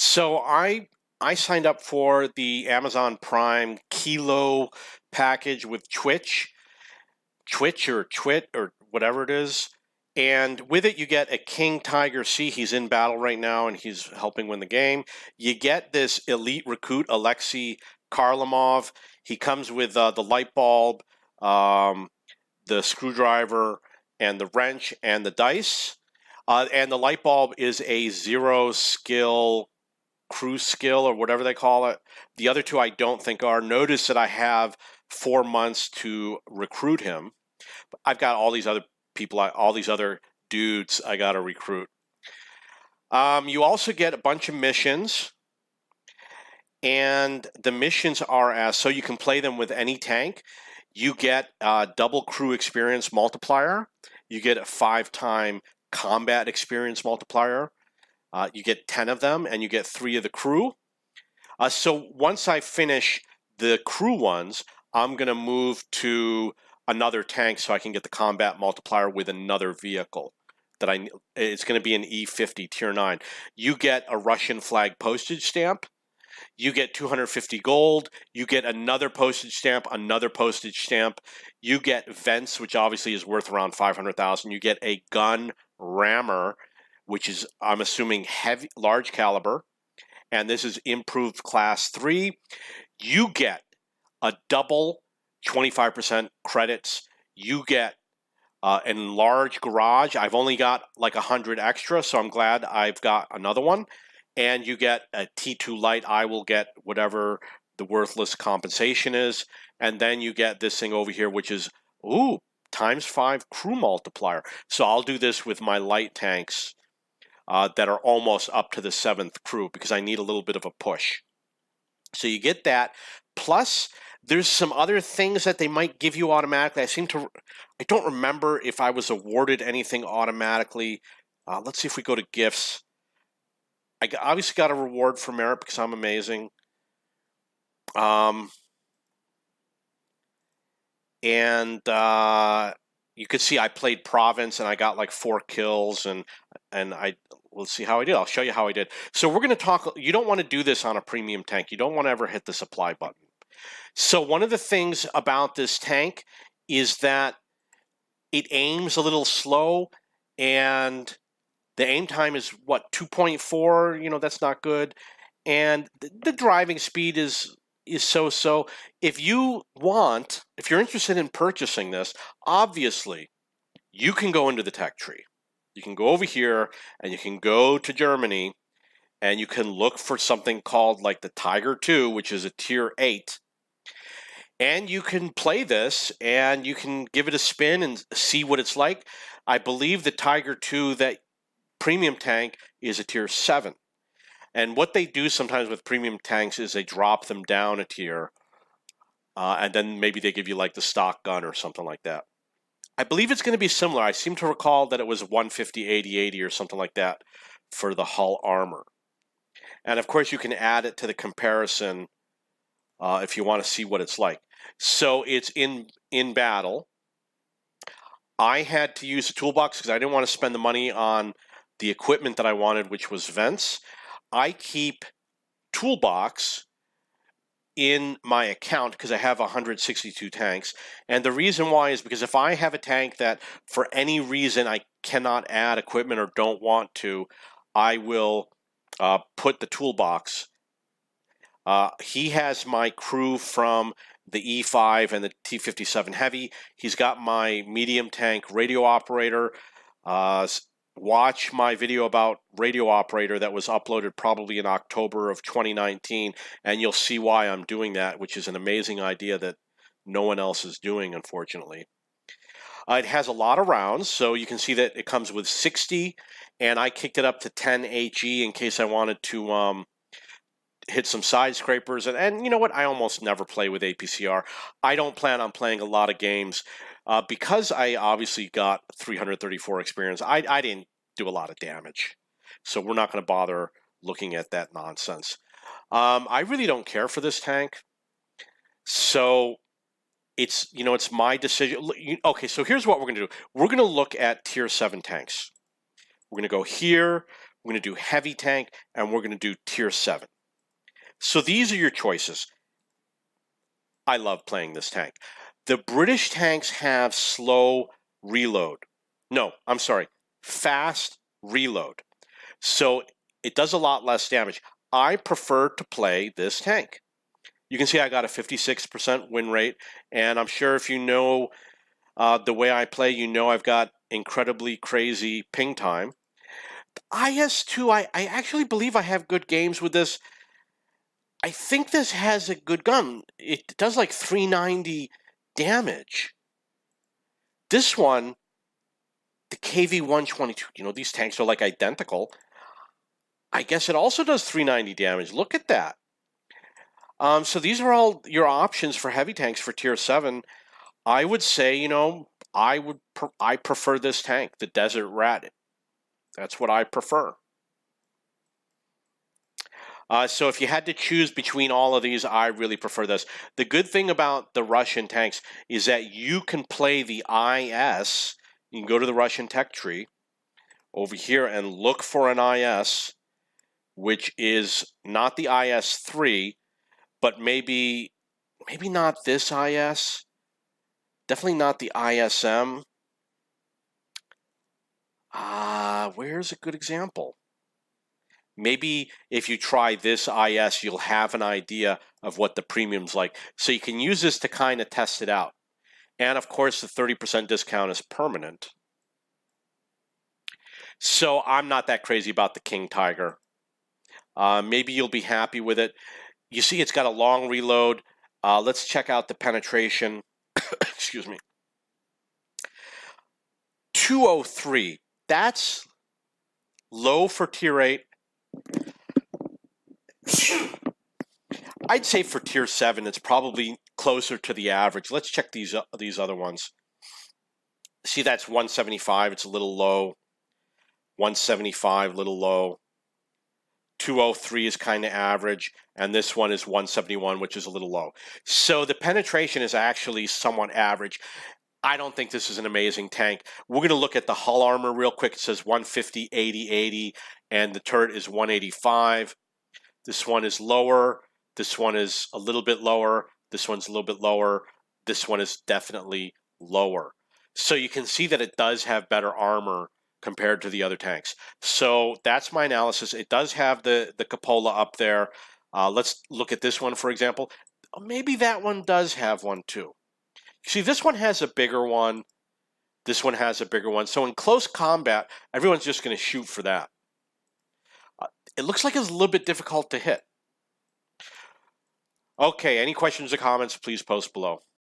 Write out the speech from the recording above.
So I signed up for the Amazon Prime Kilo package with Twitch or Twit or whatever it is. And with it, you get a King Tiger C. He's in battle right now, and he's helping win the game. You get this elite recruit, Alexei Karlamov. He comes with the light bulb, the screwdriver, and the wrench, and the dice. And the light bulb is a 0 skill crew skill or whatever they call it. The other two I don't think are. Notice that I have 4 months to recruit him. I've got all these other people, all these other dudes I got to recruit. You also get a bunch of missions, and the missions are as so you can play them with any tank. You get a double crew experience multiplier. You get a 5-time combat experience multiplier. You get 10 of them, and you get 3 of the crew. So once I finish the crew ones, I'm going to move to another tank so I can get the combat multiplier with another vehicle. It's going to be an E50 Tier 9. You get a Russian flag postage stamp. You get 250 gold. You get another postage stamp, another postage stamp. You get vents, which obviously is worth around 500,000. You get a gun rammer, which is, I'm assuming, heavy, large caliber. And this is improved class 3. You get a double 25% credits. You get an enlarged garage. I've only got like 100 extra, so I'm glad I've got another one. And you get a T2 light. I will get whatever the worthless compensation is. And then you get this thing over here, which is, ×5 crew multiplier. So I'll do this with my light tanks that are almost up to the 7th crew because I need a little bit of a push. So you get that. Plus, there's some other things that they might give you automatically. I don't remember if I was awarded anything automatically. Let's see if we go to gifts. I obviously got a reward for merit because I'm amazing. You could see I played province and I got like 4 kills and let's see how I did. I'll show you how I did. So we're going to talk. You don't want to do this on a premium tank. You don't want to ever hit the supply button. So one of the things about this tank is that it aims a little slow, and the aim time is what, 2.4. That's not good, and the driving speed is so-so. If you're interested in purchasing this, obviously you can go into the tech tree. You can go over here and you can go to Germany and you can look for something called like the Tiger 2, which is a tier 8. And you can play this and you can give it a spin and see what it's like. I believe the Tiger 2, that premium tank, is a tier 7. And what they do sometimes with premium tanks is they drop them down a tier, and then maybe they give you like the stock gun or something like that. I believe it's going to be similar. I seem to recall that it was 150, 80, 80 or something like that for the hull armor. And of course, you can add it to the comparison if you want to see what it's like. So it's in battle. I had to use the toolbox because I didn't want to spend the money on the equipment that I wanted, which was vents. I keep toolbox in my account because I have 162 tanks. And the reason why is because if I have a tank that for any reason I cannot add equipment or don't want to, I will put the toolbox. He has my crew from the E5 and the T57 Heavy. He's got my medium tank radio operator. Watch my video about radio operator that was uploaded probably in October of 2019, and you'll see why I'm doing that, which is an amazing idea that no one else is doing, unfortunately. It has a lot of rounds, so you can see that it comes with 60, and I kicked it up to 10 HE in case I wanted to hit some side scrapers. And you know what? I almost never play with APCR. I don't plan on playing a lot of games. Because I obviously got 334 experience, I didn't do a lot of damage. So we're not going to bother looking at that nonsense. I really don't care for this tank. So it's my decision. Okay, so here's what we're going to do. We're going to look at tier 7 tanks. We're going to go here. We're we're going to do heavy tank, and we're going to do tier 7. So these are your choices. I love playing this tank. The British tanks have slow reload. No, I'm sorry, fast reload. So it does a lot less damage. I prefer to play this tank. You can see I got a 56% win rate, and I'm sure if you know the way I play, you know I've got incredibly crazy ping time. IS-2, I actually believe I have good games with this. I think this has a good gun. It does like 390 damage. This one, the KV-122, you know, these tanks are like identical. I guess it also does 390 damage. Look at that. So these are all your options for heavy tanks for tier 7. I would say, you know, I prefer this tank, the Desert Rat. That's what I prefer. So if you had to choose between all of these, I really prefer this. The good thing about the Russian tanks is that you can play the IS. You can go to the Russian tech tree over here and look for an IS, which is not the IS-3, but maybe not this IS. Definitely not the ISM. Where's a good example? Maybe if you try this IS, you'll have an idea of what the premium's like. So you can use this to kind of test it out. And of course, the 30% discount is permanent. So I'm not that crazy about the King Tiger. Maybe you'll be happy with it. You see it's got a long reload. Let's check out the penetration. Excuse me. 203. That's low for tier 8. I'd say for tier 7, it's probably closer to the average. Let's check these other ones. See, that's 175. It's a little low. 175, little low. 203 is kind of average, and this one is 171, which is a little low. So the penetration is actually somewhat average. I don't think this is an amazing tank. We're going to look at the hull armor real quick. It says 150, 80, 80, and the turret is 185. This one is lower. This one is a little bit lower. This one's a little bit lower. This one is definitely lower. So you can see that it does have better armor compared to the other tanks. So that's my analysis. It does have the cupola up there. Let's look at this one, for example. Maybe that one does have one too. See, this one has a bigger one. This one has a bigger one. So in close combat, everyone's just going to shoot for that. It looks like it's a little bit difficult to hit. Okay, any questions or comments, please post below.